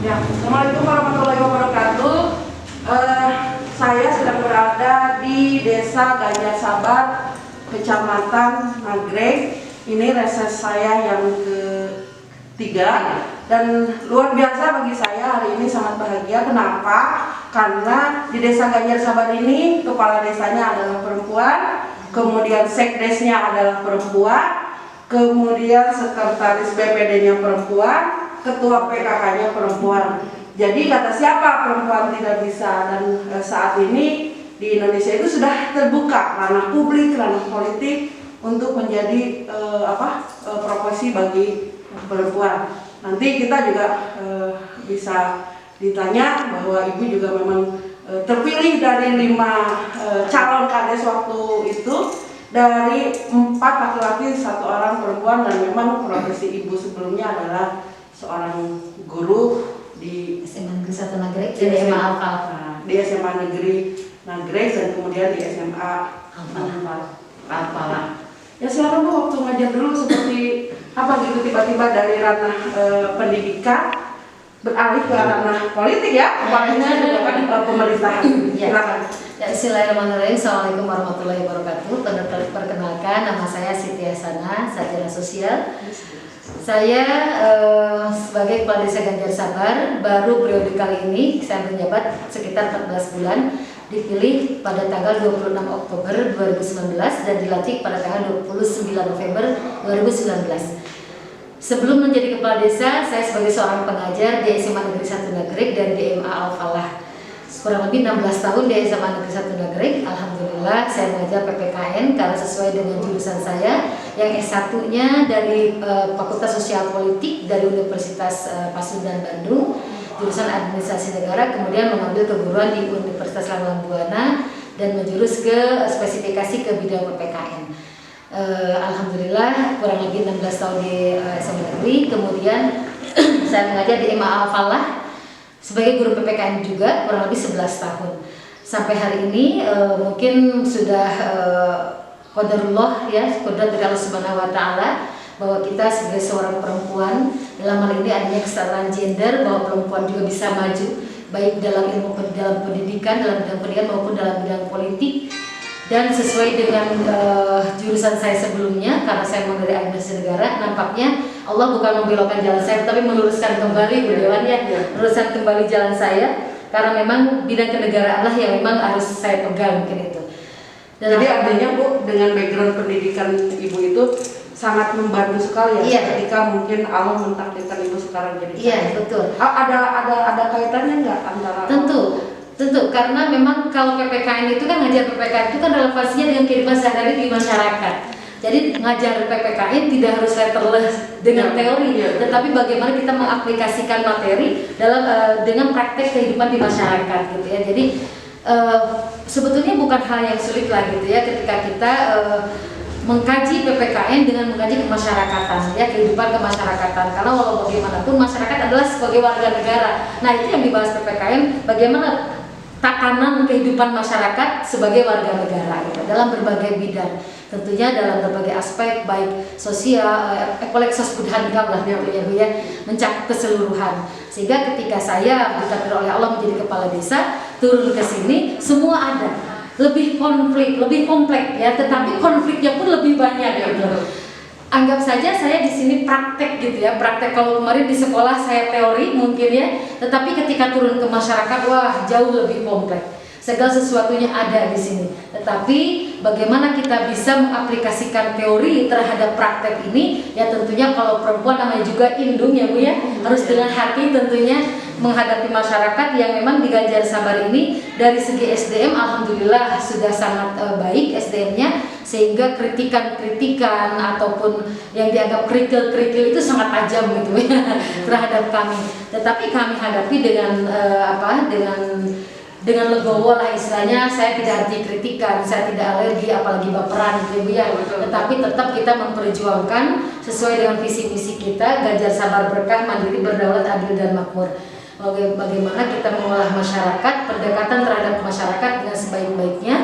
Ya, Assalamualaikum warahmatullahi wabarakatuh. Saya sedang berada di Desa Ganjar Sabar, Kecamatan Nagreg. Ini reses saya yang ketiga dan luar biasa bagi saya hari ini, sangat bahagia. Kenapa? Karena di Desa Ganjar Sabar ini kepala desanya adalah perempuan, kemudian sekdesnya adalah perempuan, kemudian sekretaris BPD-nya perempuan, ketua PKK-nya perempuan. Jadi kata siapa perempuan tidak bisa, dan saat ini di Indonesia itu sudah terbuka ranah publik, ranah politik untuk menjadi profesi bagi perempuan. Nanti kita juga bisa ditanya bahwa ibu juga memang terpilih dari 5 calon kades waktu itu, dari 4 laki-laki 1 orang perempuan, dan memang profesi ibu sebelumnya adalah seorang guru di SMA Negeri 1 Nagreg dan di SMA Al-Fallah. Di SMA Negeri Nagreg dan kemudian di SMA Al-Fallah. Ya silakan Bu, waktu ngajar dulu seperti apa gitu, tiba-tiba dari ranah pendidikan beralih ke ranah politik ya, apalagi juga kan pemerintahan. Silakan. Ya, bismillahirrahmanirrahim. Assalamualaikum warahmatullahi wabarakatuh. Perkenalkan, nama saya Siti Hasanah, sarjana sosial. Saya sebagai Kepala Desa Ganjar Sabar, baru periode kali ini saya menjabat sekitar 14 bulan, dipilih pada tanggal 26 Oktober 2019 dan dilantik pada tanggal 29 November 2019. Sebelum menjadi Kepala Desa, saya sebagai seorang pengajar di SMA Negeri 1 Nagreg dan di SMA Al-Fallah. Kurang lebih 16 tahun di SMA Negeri 1 Nagreg. Alhamdulillah saya mengajar PPKN karena sesuai dengan jurusan saya yang S1-nya dari Fakultas Sosial Politik dari Universitas Pasundan Bandung, jurusan Administrasi Negara, kemudian mengambil keguruan di Universitas Langgang Buana dan menjurus ke spesifikasi ke bidang PPKN. Alhamdulillah kurang lebih 16 tahun di SMA Negeri, kemudian saya mengajar di SMA Al-Fallah sebagai guru PPKN juga kurang lebih 11 tahun. Sampai hari ini mungkin sudah qadarullah ya, qadar dari Allah Subhanahu wa taala bahwa kita sebagai seorang perempuan, dalam hal ini adanya kesetaraan gender, bahwa perempuan juga bisa maju baik dalam ilmu, dalam pendidikan, dalam bidang pendidikan maupun dalam bidang politik. Dan sesuai dengan jurusan saya sebelumnya, karena saya memang dari administrasi negara, nampaknya Allah bukan membelokkan jalan saya, tapi meluruskan kembali meluruskan kembali jalan saya, karena memang bidang kenegaraan lah yang memang harus saya pegang mungkin itu. Dan jadi artinya Bu, dengan background pendidikan ibu itu sangat membantu sekali ya, iya, ketika mungkin Allah mentakdirkan ibu sekarang jadi. Iya, betul. Ada kaitannya nggak antara? Tentu, karena memang kalau PPKN itu kan, ngajar PPKN itu kan relevansinya dengan kehidupan sehari-hari di masyarakat. Jadi ngajar PPKN tidak harus letterless dengan teori, tetapi bagaimana kita mengaplikasikan materi dalam dengan praktek kehidupan di masyarakat gitu ya. Jadi sebetulnya bukan hal yang sulit lah gitu ya, ketika kita mengkaji PPKN dengan mengkaji kemasyarakatan ya, kehidupan kemasyarakatan, karena walau bagaimanapun masyarakat adalah sebagai warga negara. Nah itu yang dibahas PPKN, bagaimana tatanan kehidupan masyarakat sebagai warga negara gitu, dalam berbagai bidang, tentunya dalam berbagai aspek baik sosial, koleksos budhankam lah gitu ya Bu ya, mencakup keseluruhan. Sehingga ketika saya ditakdir oleh Allah menjadi kepala desa, turun ke sini semua ada. Lebih kompleks ya, tetapi konfliknya pun lebih banyak gitu. Anggap saja saya di sini praktek gitu ya, praktek. Kalau kemarin di sekolah saya teori mungkin ya, tetapi ketika turun ke masyarakat, wah jauh lebih kompleks. Segala sesuatunya ada di sini. Tetapi bagaimana kita bisa mengaplikasikan teori terhadap praktek ini? Ya tentunya kalau perempuan namanya juga indung ya Bu ya, harus dengan hati tentunya menghadapi masyarakat yang memang di Ganjar Sabar ini dari segi SDM alhamdulillah sudah sangat baik SDM-nya, sehingga kritikan ataupun yang dianggap kerikil-kerikil itu sangat tajam gitu ya terhadap kami. Tetapi kami hadapi dengan legowo lah istilahnya. Saya tidak anti kritikan, saya tidak alergi apalagi baperan gitu ya. Tetapi tetap kita memperjuangkan sesuai dengan visi misi kita, Ganjar Sabar Berkah, Mandiri, Berdaulat, Adil dan Makmur. Bagaimana kita mengolah masyarakat, pendekatan terhadap masyarakat dengan sebaik-baiknya,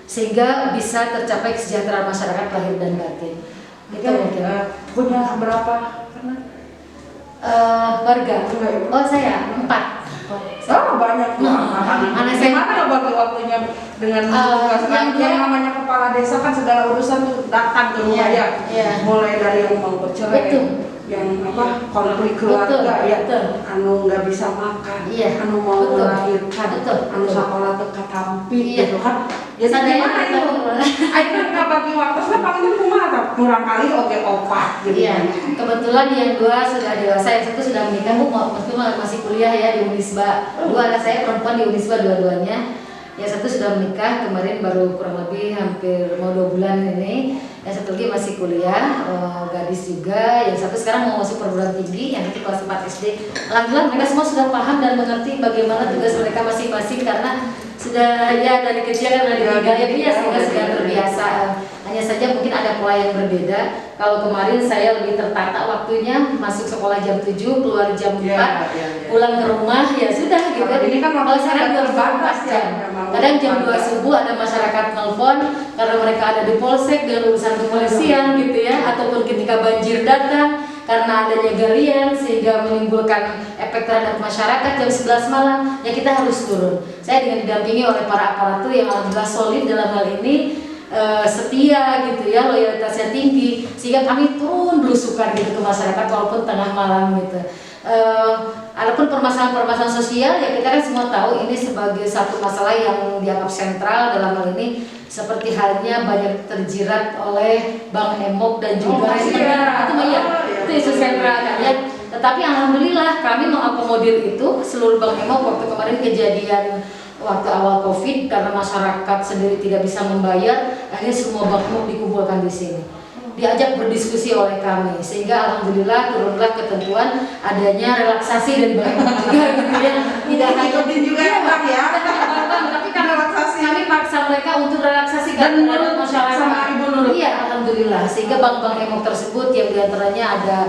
sehingga bisa tercapai kesejahteraan masyarakat lahir dan batin. Itu mungkin. Punya berapa warga? Oh saya Oh, banyak tuh anak saya gimana bagi waktunya dengan tugas yang namanya kepala desa kan segala urusan tuh datang ke rumah ya. Mulai dari yang mau bercerai, yang apa konflik keluarga anu nggak bisa makan, anu mau melahirkan, anu sekolah dekat tampi gitu kan. Jadi gimana itu? Ayo nggak bagi waktu, saya paling rumah kurang kali opat gitu. Kebetulan yang dua sudah dewasa, yang satu sudah menikah, masih kuliah ya di Unisba. Dua anak saya perempuan di Unisba dua-duanya. Yang satu sudah menikah kemarin baru kurang lebih hampir mau 2 bulan ini. Yang satu lagi masih kuliah, gadis juga. Yang satu sekarang mau masuk perguruan tinggi, yang nanti kelas 4 SD. Alhamdulillah mereka semua sudah paham dan mengerti bagaimana tugas mereka masing-masing karena sudah ya dari kecil kan dari tinggal sehingga sudah terbiasa. Hanya saja mungkin ada pola yang berbeda. Kalau kemarin saya lebih tertata waktunya, masuk sekolah jam 7, keluar jam 4, pulang ke rumah ya sudah gitu. Ini kan kalau sekarang 24 jam. Kadang jam 2 subuh ada masyarakat nelfon karena mereka ada di polsek dengan urusan kepolisian gitu ya, ataupun ketika banjir datang karena adanya galian sehingga menimbulkan efek terhadap masyarakat jam 11 malam, ya kita harus turun. Saya dengan didampingi oleh para aparatur yang alhamdulillah solid dalam hal ini, setia gitu ya, loyalitasnya tinggi, sehingga kami turun belusukan gitu ke masyarakat walaupun tengah malam gitu. Adapun permasalahan-permasalahan sosial ya kita kan semua tahu ini sebagai satu masalah yang dianggap sentral dalam hal ini, seperti halnya banyak terjerat oleh Bang Emok dan juga itu isu sentral kan ya. Tetapi alhamdulillah kami mengakomodir itu seluruh Bang Emok waktu kemarin kejadian waktu awal Covid karena masyarakat sendiri tidak bisa membayar, akhirnya semua Bang Emok dikumpulkan di sini. Diajak berdiskusi oleh kami sehingga alhamdulillah turunlah ketentuan adanya relaksasi dan Bang Emok juga gitu ya. Tidak hanya juga ya Bang ya. Tapi karena kami paksa mereka untuk relaksasi dan menurut masyarakat sama Ibu Nurul. Iya alhamdulillah sehingga bank-bank Emok tersebut yang diantaranya ada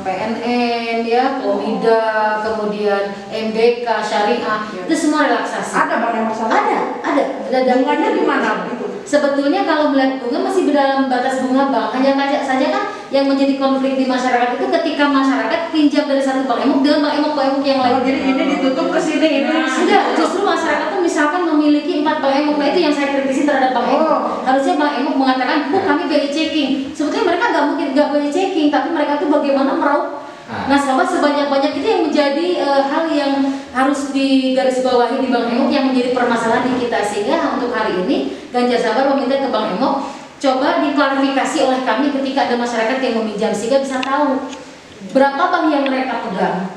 PNN ya, Komida, kemudian MBK, Syariah, itu semua relaksasi. Ada Bang Emok sana? Ada. Bunganya di mana itu? Sebetulnya kalau melihat bunga masih dalam batas bunga bank, hanya saja kan yang menjadi konflik di masyarakat itu ketika masyarakat pinjam dari satu bank Emok dengan bank Emok yang lain. Jadi ini ditutup ke sini, ini sudah. Justru masyarakat tuh misalkan memiliki 4 bank Emok, nah itu yang saya kritisi terhadap bank Emok. Harusnya bank Emok mengatakan, kami BI checking. Sebetulnya mereka nggak BI checking, tapi mereka tuh bagaimana meraup nasabah sebanyak-banyak. Itu yang menjadi hal yang harus digarisbawahi di Bank Emok yang menjadi permasalahan di kita, sehingga untuk hari ini Ganjar Sabar meminta ke Bank Emok coba diklarifikasi oleh kami ketika ada masyarakat yang meminjam sehingga bisa tahu berapa bank yang mereka pegang.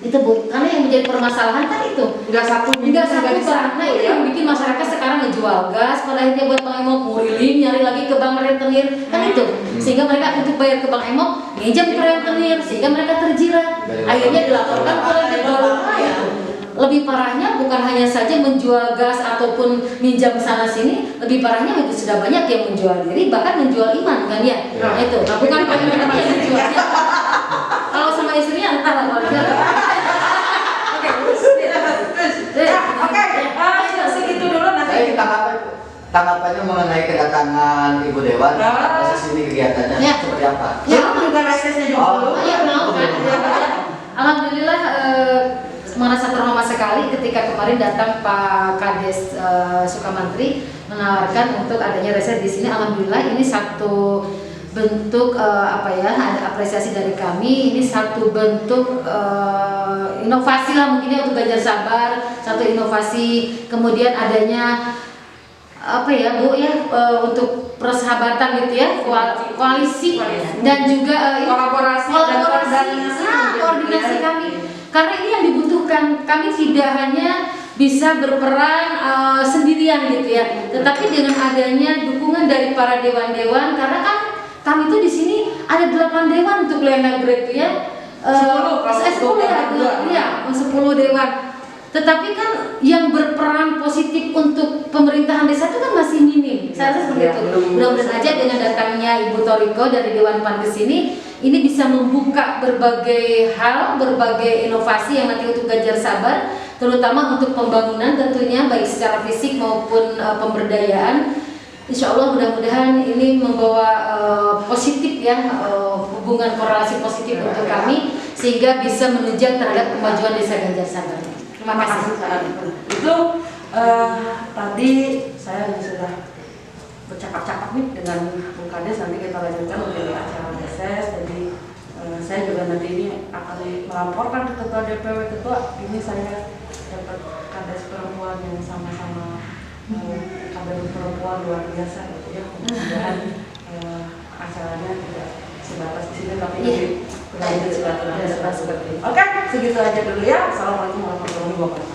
Itu Bu, karena yang menjadi permasalahan kan itu enggak satu bank. Nah itu yang bikin masyarakat sekarang ngejual gas, pada akhirnya buat Bank Emok nguriling, nyari lagi ke bank rentenir, kan itu. Sehingga mereka untuk bayar ke Bank Emok, minjam ke rentenir, sehingga mereka terjerat. Akhirnya dilaporkan oleh negara. Lebih parahnya bukan hanya saja menjual gas ataupun minjam sana sini, lebih parahnya itu sudah banyak yang menjual diri, bahkan menjual iman kan ya. Itu, bukan mereka yang menjualnya. Kalau sama istrinya entah lah. Oke, segitu dulu nanti tanggapannya mengenai kedatangan Ibu Dewan, proses ini kegiatannya seperti apa? Ya, juga resesnya juga dulu. Alhamdulillah merasa terhormat sekali ketika kemarin datang Pak Kades Sukamantri menawarkan untuk adanya reses di sini. Alhamdulillah ini satu bentuk ada apresiasi dari kami. Ini satu bentuk inovasi lah mungkin ya untuk Ganjar Sabar, satu inovasi. Kemudian adanya Bu untuk persahabatan gitu ya, koalisi dan juga kolaborasi koordinasi kami. Karena ini yang dibutuhkan, kami tidak hanya bisa berperan sendirian gitu ya, tetapi dengan adanya dukungan dari para dewan-dewan, karena kan kami itu di sini ada 8 dewan untuk Lenagrek ya, 10 dewan. Tetapi kan yang berperan positif untuk pemerintahan desa itu kan masih minim. Saya rasa seperti itu. Mudah-mudahan aja dengan datangnya Ibu Toriko dari Dewan PAN ke sini, ini bisa membuka berbagai hal, berbagai inovasi yang nanti untuk Ganjar Sabar, terutama untuk pembangunan tentunya baik secara fisik maupun pemberdayaan. Insya Allah mudah-mudahan ini membawa positif ya, hubungan korelasi positif untuk kami sehingga bisa menunjang terhadap kemajuan Desa Ganjar Sabar. Terima kasih. Itu tadi saya sudah bercakap-cakap nih dengan Bung Kades, nanti kita lanjutkan untuk di acara deses. Jadi saya juga nanti ini akan melaporkan ke ketua DPW, ketua ini saya dapat Kades perempuan yang sama-sama kader perempuan luar biasa gitu ya. Mudah-mudahan acaranya tidak sebatas di sini tapi lebih berlanjut seperti itu. Oke, segitu aja dulu ya. Assalamualaikum warahmatullahi wabarakatuh.